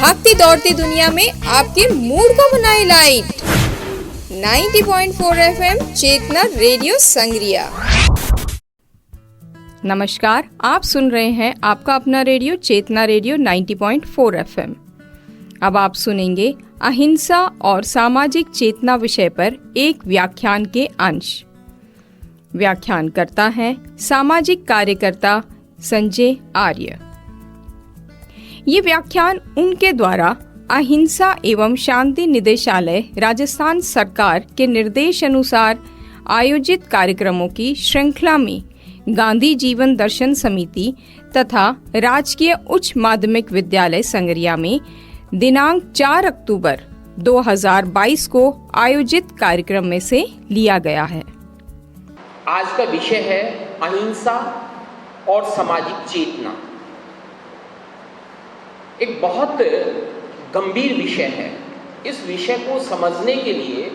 भागती दौड़ती दुनिया में आपके मूड को बनाए लाइट। 90.4 FM चेतना रेडियो संग्रिया। नमस्कार, आप सुन रहे हैं आपका अपना रेडियो चेतना रेडियो 90.4 FM। अब आप सुनेंगे अहिंसा और सामाजिक चेतना विषय पर एक व्याख्यान के अंश। व्याख्यान करता है सामाजिक कार्यकर्ता संजय आर्य। ये व्याख्यान उनके द्वारा अहिंसा एवं शांति निदेशालय राजस्थान सरकार के निर्देश अनुसार आयोजित कार्यक्रमों की श्रृंखला में गांधी जीवन दर्शन समिति तथा राजकीय उच्च माध्यमिक विद्यालय संगरिया में दिनांक 4 अक्टूबर 2022 को आयोजित कार्यक्रम में से लिया गया है। आज का विषय है अहिंसा और सामाजिक चेतना। एक बहुत गंभीर विषय है। इस विषय को समझने के लिए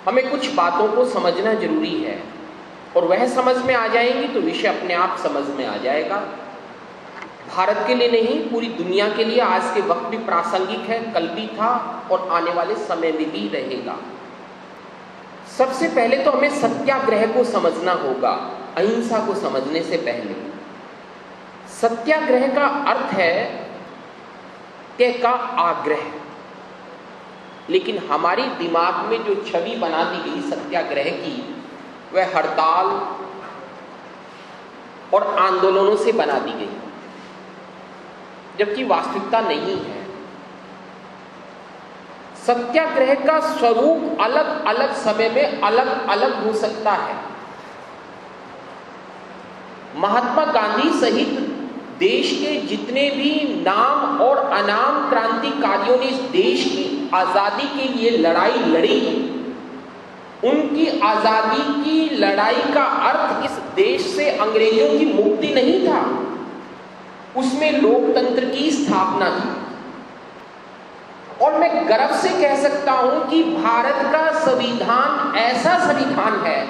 हमें कुछ बातों को समझना जरूरी है और वह समझ में आ जाएंगी तो विषय अपने आप समझ में आ जाएगा। भारत के लिए नहीं, पूरी दुनिया के लिए आज के वक्त भी प्रासंगिक है, कल भी था और आने वाले समय में भी रहेगा। सबसे पहले तो हमें सत्याग्रह को समझना होगा। अहिंसा को समझने से पहले सत्याग्रह का अर्थ है त्याग का आग्रह, लेकिन हमारी दिमाग में जो छवि बना दी गई सत्याग्रह की वह हड़ताल और आंदोलनों से बना दी गई, जबकि वास्तविकता नहीं है। सत्याग्रह का स्वरूप अलग अलग समय में अलग अलग हो सकता है। महात्मा गांधी सहित देश के जितने भी नाम और अनाम क्रांतिकारियों ने इस देश की आजादी के लिए लड़ाई लड़ी, उनकी आजादी की लड़ाई का अर्थ इस देश से अंग्रेजों की मुक्ति नहीं था, उसमें लोकतंत्र की स्थापना थी। और मैं गर्व से कह सकता हूं कि भारत का संविधान ऐसा संविधान है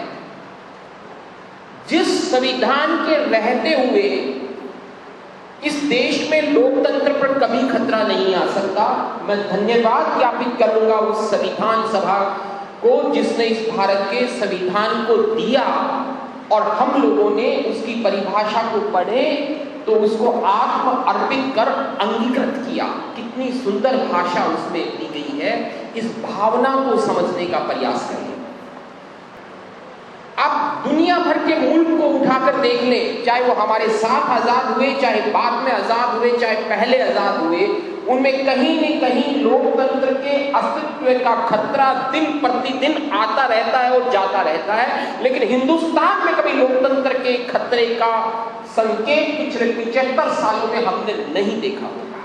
जिस संविधान के रहते हुए इस देश में लोकतंत्र पर कभी खतरा नहीं आ सकता। मैं धन्यवाद ज्ञापित करूंगा उस संविधान सभा को जिसने इस भारत के संविधान को दिया और हम लोगों ने उसकी परिभाषा को पढ़े तो उसको आत्म अर्पित कर अंगीकृत किया। कितनी सुंदर भाषा उसमें दी गई है। इस भावना को समझने का प्रयास करें। अब दुनिया भर के मुल्क को उठाकर देख लें, चाहे वो हमारे साथ आजाद हुए, चाहे बाद में आजाद हुए, चाहे पहले आजाद हुए, उनमें कहीं न कहीं लोकतंत्र के अस्तित्व का खतरा दिन प्रतिदिन आता रहता है और जाता रहता है। लेकिन हिंदुस्तान में कभी लोकतंत्र के खतरे का संकेत पिछले 75 सालों में हमने नहीं देखा होगा।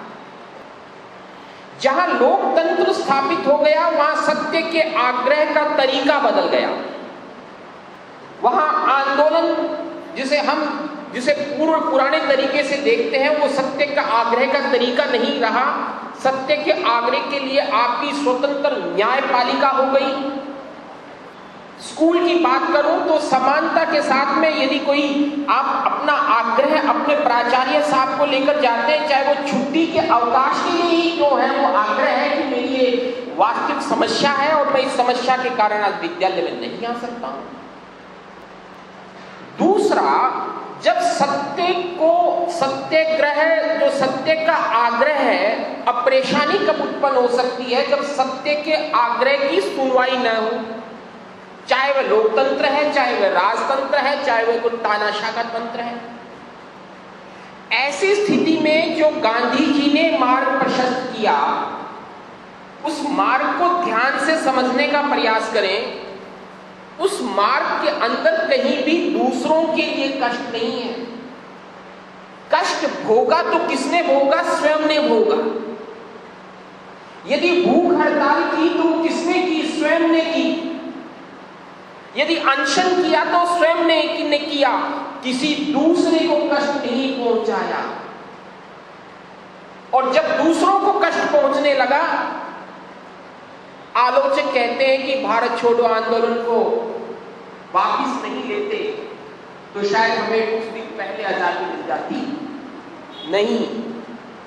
जहां लोकतंत्र स्थापित हो गया वहां सत्य के आग्रह का तरीका बदल गया। वहां आंदोलन जिसे पुराने तरीके से देखते हैं वो सत्य का आग्रह का तरीका नहीं रहा। सत्य के आग्रह के लिए आपकी स्वतंत्र न्यायपालिका हो गई। स्कूल की बात करूं तो समानता के साथ में यदि कोई आप अपना आग्रह अपने प्राचार्य साहब को लेकर जाते हैं, चाहे वो छुट्टी के अवकाश के लिए ही जो है वो आग्रह है कि मेरी ये वास्तविक समस्या है और मैं इस समस्या के कारण आज विद्यालय में नहीं आ सकता हूं। दूसरा, जब सत्याग्रह जो सत्य का आग्रह है, अब परेशानी कब उत्पन्न हो सकती है जब सत्य के आग्रह की सुनवाई न हो, चाहे वह लोकतंत्र है, चाहे वह राजतंत्र है, चाहे वह कोई तानाशाह का तंत्र है। ऐसी स्थिति में जो गांधी जी ने मार्ग प्रशस्त किया उस मार्ग को ध्यान से समझने का प्रयास करें। उस मार्ग के अंदर कहीं भी दूसरों के लिए कष्ट नहीं है। कष्ट भोगा तो किसने भोगा? स्वयं ने भोगा। यदि भूख हड़ताल की तो किसने की? स्वयं ने की। यदि अनशन किया तो स्वयं ने किया, किसी दूसरे को कष्ट नहीं पहुंचाया। और जब दूसरों को कष्ट पहुंचने लगा, आलोचक कहते हैं कि भारत छोड़ो आंदोलन को वापस नहीं लेते तो शायद हमें कुछ दिन पहले आजादी मिल जाती। नहीं,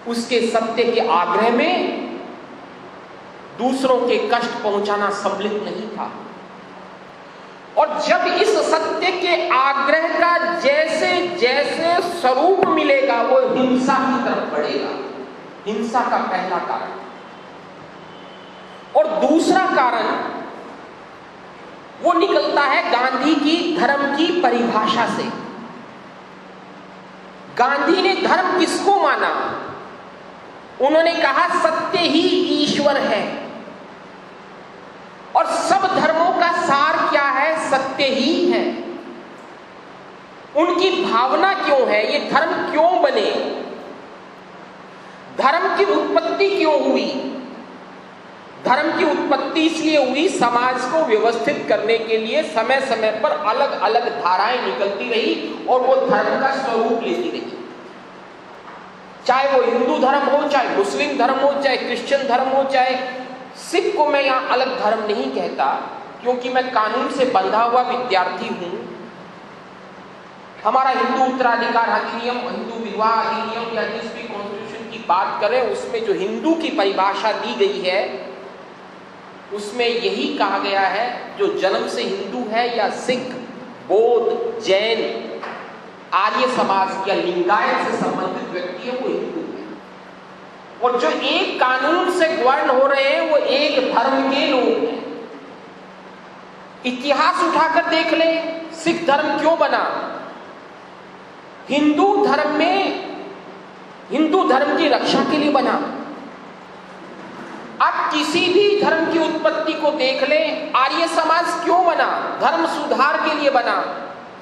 उसके सत्य के आग्रह में दूसरों के कष्ट पहुंचाना सम्मिलित नहीं था। और जब इस सत्य के आग्रह का जैसे जैसे स्वरूप मिलेगा वो हिंसा की तरफ बढ़ेगा। हिंसा का पहला कारण। और दूसरा कारण वो निकलता है गांधी की धर्म की परिभाषा से। गांधी ने धर्म किसको माना? उन्होंने कहा सत्य ही ईश्वर है। और सब धर्मों का सार क्या है? सत्य ही है। उनकी भावना क्यों है? ये धर्म क्यों बने? धर्म की उत्पत्ति क्यों हुई? धर्म की उत्पत्ति इसलिए हुई, समाज को व्यवस्थित करने के लिए समय समय पर अलग अलग धाराएं निकलती रही और वो धर्म का स्वरूप लेती रही। चाहे वो हिंदू धर्म हो, चाहे मुस्लिम धर्म हो, चाहे क्रिश्चियन धर्म हो, चाहे सिख को मैं यहां अलग धर्म नहीं कहता, क्योंकि मैं कानून से बंधा हुआ विद्यार्थी हूं। हमारा हिंदू उत्तराधिकार अधिनियम, हिंदू विवाह अधिनियम या जिस भी कॉन्स्टिट्यूशन की बात करें, उसमें जो हिंदू की परिभाषा दी गई है उसमें यही कहा गया है जो जन्म से हिंदू है या सिख, बौद्ध, जैन, आर्य समाज या लिंगायत से संबंधित व्यक्ति है वो हिंदू है। और जो एक कानून से गवर्न हो रहे हैं वो एक धर्म के लोग हैं। इतिहास उठाकर देख ले, सिख धर्म क्यों बना? हिंदू धर्म में हिंदू धर्म की रक्षा के लिए बना। आप किसी भी धर्म की उत्पत्ति को देख लें, आर्य समाज क्यों बना? धर्म सुधार के लिए बना,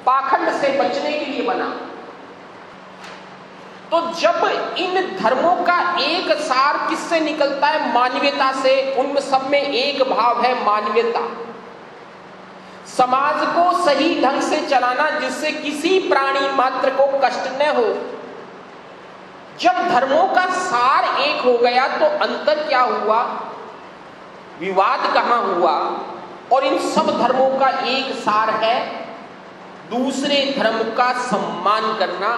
पाखंड से बचने के लिए बना। तो जब इन धर्मों का एक सार किससे निकलता है? मानवीयता से। उनमें सब में एक भाव है, मानवीयता। समाज को सही ढंग से चलाना जिससे किसी प्राणी मात्र को कष्ट न हो। जब धर्मों का सार एक हो गया तो अंतर क्या हुआ? विवाद कहां हुआ? और इन सब धर्मों का एक सार है दूसरे धर्म का सम्मान करना।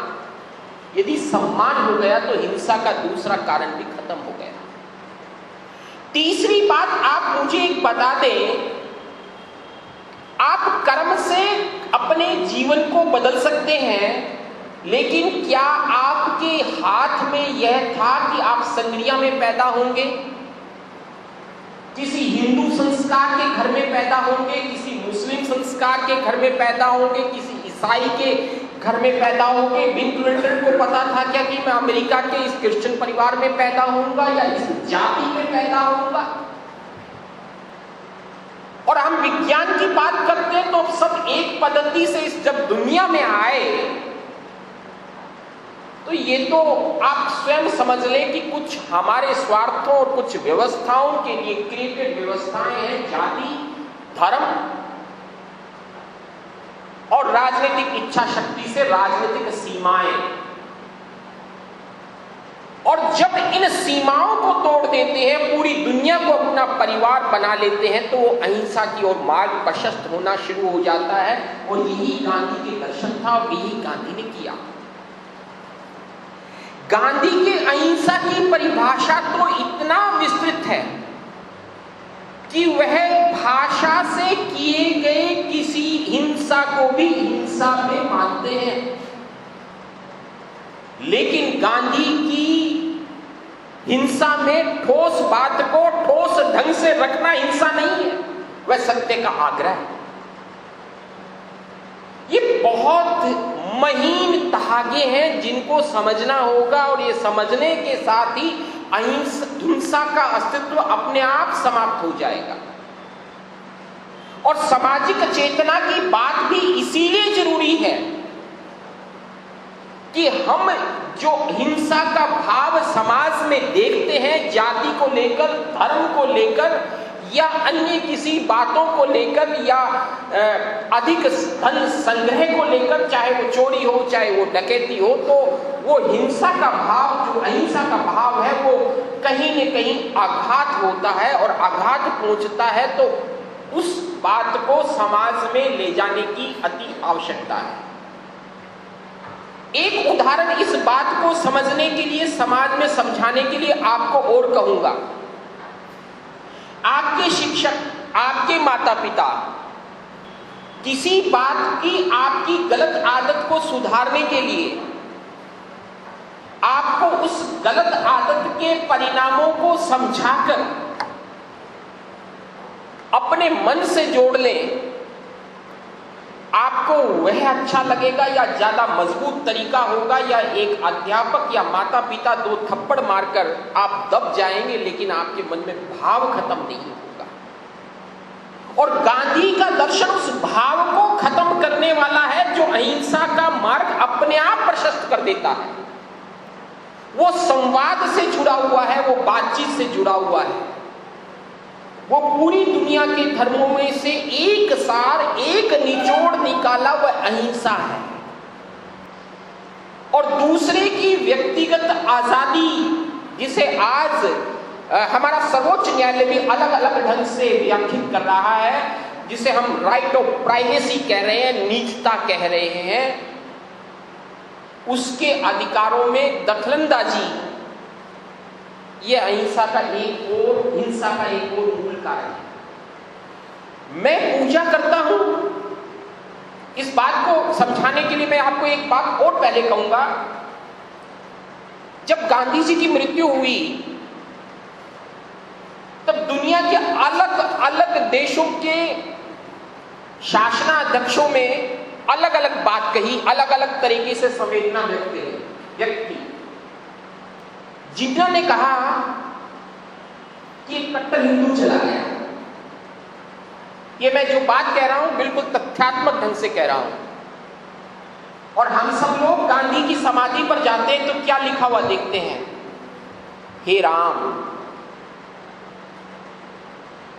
यदि सम्मान हो गया तो हिंसा का दूसरा कारण भी खत्म हो गया। तीसरी बात आप मुझे एक बता दें, आप कर्म से अपने जीवन को बदल सकते हैं, लेकिन क्या आपके हाथ में यह था कि आप संग्रिया में पैदा होंगे, किसी हिंदू संस्कार के घर में पैदा होंगे, किसी मुस्लिम संस्कार के घर में पैदा होंगे, किसी ईसाई के घर में पैदा होंगे? बिल क्लिंटन को पता था क्या कि मैं अमेरिका के इस क्रिश्चियन परिवार में पैदा होऊंगा या इस जाति में पैदा होऊंगा? और हम विज्ञान की बात करते हैं तो सब एक पद्धति से इस जब दुनिया में आए तो ये तो आप स्वयं समझ लें कि कुछ हमारे स्वार्थों और कुछ व्यवस्थाओं के लिए क्रिएटेड व्यवस्थाएं हैं, जाति, धर्म और राजनीतिक इच्छा शक्ति से राजनीतिक सीमाएं। और जब इन सीमाओं को तोड़ देते हैं, पूरी दुनिया को अपना परिवार बना लेते हैं, तो वो अहिंसा की ओर मार्ग प्रशस्त होना शुरू हो जाता है। और यही गांधी के दर्शन था और यही गांधी ने किया। गांधी के अहिंसा की परिभाषा तो इतना विस्तृत है कि वह भाषा से किए गए किसी हिंसा को भी हिंसा में मानते हैं। लेकिन गांधी की हिंसा में ठोस बात को ठोस ढंग से रखना हिंसा नहीं है, वह सत्य का आग्रह है। ये बहुत महीन धागे हैं जिनको समझना होगा, और ये समझने के साथ ही हिंसा का अस्तित्व अपने आप समाप्त हो जाएगा। और सामाजिक चेतना की बात भी इसीलिए जरूरी है कि हम जो हिंसा का भाव समाज में देखते हैं, जाति को लेकर, धर्म को लेकर या अन्य किसी बातों को लेकर या अधिक धन संग्रह को लेकर, चाहे वो चोरी हो, चाहे वो डकैती हो, तो वो हिंसा का भाव, जो अहिंसा का भाव है, वो कहीं न कहीं आघात होता है और आघात पहुंचता है। तो उस बात को समाज में ले जाने की अति आवश्यकता है। एक उदाहरण इस बात को समझने के लिए, समाज में समझाने के लिए आपको और कहूंगा। आपके शिक्षक, आपके माता पिता किसी बात की, आपकी गलत आदत को सुधारने के लिए आपको उस गलत आदत के परिणामों को समझाकर अपने मन से जोड़ लें, आपको वह अच्छा लगेगा या ज्यादा मजबूत तरीका होगा, या एक अध्यापक या माता पिता दो थप्पड़ मारकर आप दब जाएंगे, लेकिन आपके मन में भाव खत्म नहीं होगा। और गांधी का दर्शन उस भाव को खत्म करने वाला है, जो अहिंसा का मार्ग अपने आप प्रशस्त कर देता है। वो संवाद से जुड़ा हुआ है, वो बातचीत से जुड़ा हुआ है, वो पूरी दुनिया के धर्मों में से एक सार, एक निचोड़ निकाला वह अहिंसा है। और दूसरे की व्यक्तिगत आजादी, जिसे आज हमारा सर्वोच्च न्यायालय भी अलग अलग ढंग से व्याख्यात कर रहा है, जिसे हम राइट ऑफ प्राइवेसी कह रहे हैं, निजता कह रहे हैं, उसके अधिकारों में दखलंदाजी, यह अहिंसा का एक और, हिंसा का एक और मूल कारण है। मैं पूजा करता हूं, इस बात को समझाने के लिए मैं आपको एक बात और पहले कहूंगा। जब गांधी जी की मृत्यु हुई, तब दुनिया के अलग अलग देशों के शासनाध्यक्षों में अलग अलग बात कही, अलग अलग तरीके से संवेदना व्यक्ति, जिन्होंने कहा कि कट्टर हिंदू चला गया। ये मैं जो बात कह रहा हूं बिल्कुल तथ्यात्मक ढंग से कह रहा हूं। और हम सब लोग गांधी की समाधि पर जाते हैं तो क्या लिखा हुआ देखते हैं? हे राम।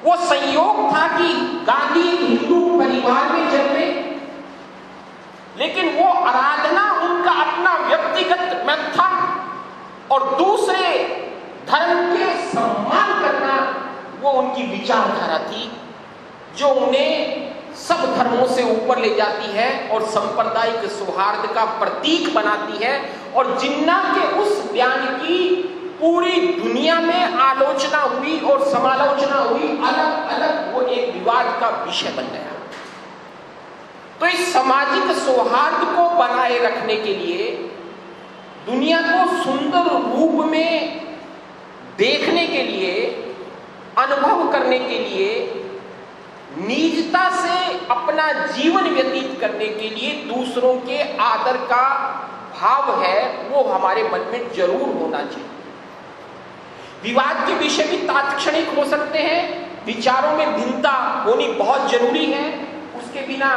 वो संयोग था कि गांधी एक हिंदू परिवार में जन्मे, लेकिन वो आराधना उनका अपना व्यक्तिगत मत था, और दूसरे धर्म के सम्मान करना वो उनकी विचारधारा थी, जो उन्हें सब धर्मों से ऊपर ले जाती है और सांप्रदायिक सौहार्द का प्रतीक बनाती है। और जिन्ना के उस बयान की पूरी दुनिया में आलोचना हुई और समालोचना हुई, अलग अलग, वो एक विवाद का विषय बन गया। तो इस सामाजिक सौहार्द को बनाए रखने के लिए, दुनिया को सुंदर रूप में देखने के लिए, अनुभव करने के लिए, निजता से अपना जीवन व्यतीत करने के लिए दूसरों के आदर का भाव है, वो हमारे मन में जरूर होना चाहिए। विवाद के विषय भी तात्क्षणिक हो सकते हैं, विचारों में भिन्नता होनी बहुत जरूरी है, उसके बिना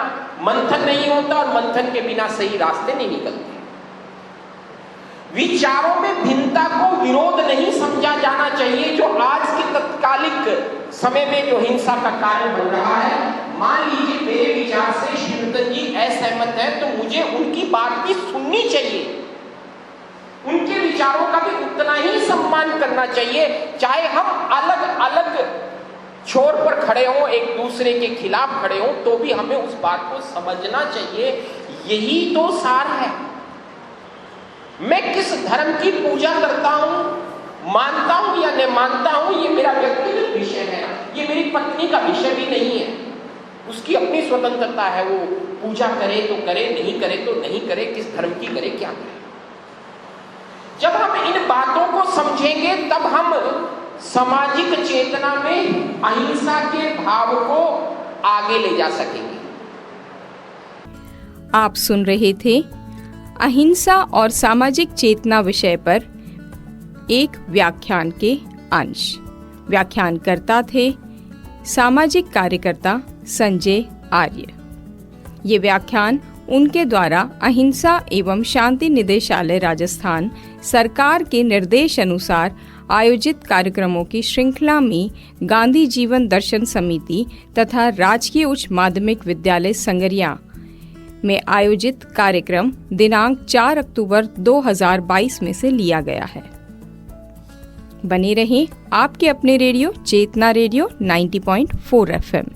मंथन नहीं होता और मंथन के बिना सही रास्ते नहीं निकलते। विचारों में भिन्नता को विरोध नहीं समझा जाना चाहिए, जो आज के तत्कालिक समय में जो हिंसा का कारण बन रहा है। मान लीजिए मेरे विचार से शिवरतन जी असहमत है, तो मुझे उनकी बात भी सुननी चाहिए, उनके विचारों का भी उतना ही सम्मान करना चाहिए, चाहे हम अलग अलग छोर पर खड़े हों, एक दूसरे के खिलाफ खड़े हों, तो भी हमें उस बात को समझना चाहिए। यही तो सार है। मैं किस धर्म की पूजा करता हूं, मानता हूं या नहीं मानता हूं, ये मेरा व्यक्तिगत विषय है, ये मेरी पत्नी का विषय भी नहीं है। उसकी अपनी स्वतंत्रता है, वो पूजा करे तो करे, नहीं करे तो नहीं करे, किस धर्म की करे, क्या करे। जब हम इन बातों को समझेंगे, तब हम सामाजिक चेतना में अहिंसा के भाव को आगे ले जा सकेंगे। आप सुन रहे थे अहिंसा और सामाजिक चेतना विषय पर एक व्याख्यान के अंश। व्याख्यानकर्ता थे सामाजिक कार्यकर्ता संजय आर्य। ये व्याख्यान उनके द्वारा अहिंसा एवं शांति निदेशालय राजस्थान सरकार के निर्देश अनुसार आयोजित कार्यक्रमों की श्रृंखला में गांधी जीवन दर्शन समिति तथा राजकीय उच्च माध्यमिक विद्यालय संगरिया में आयोजित कार्यक्रम दिनांक 4 अक्टूबर 2022 में से लिया गया है। बने रहें आपके अपने रेडियो चेतना रेडियो 90.4 FM।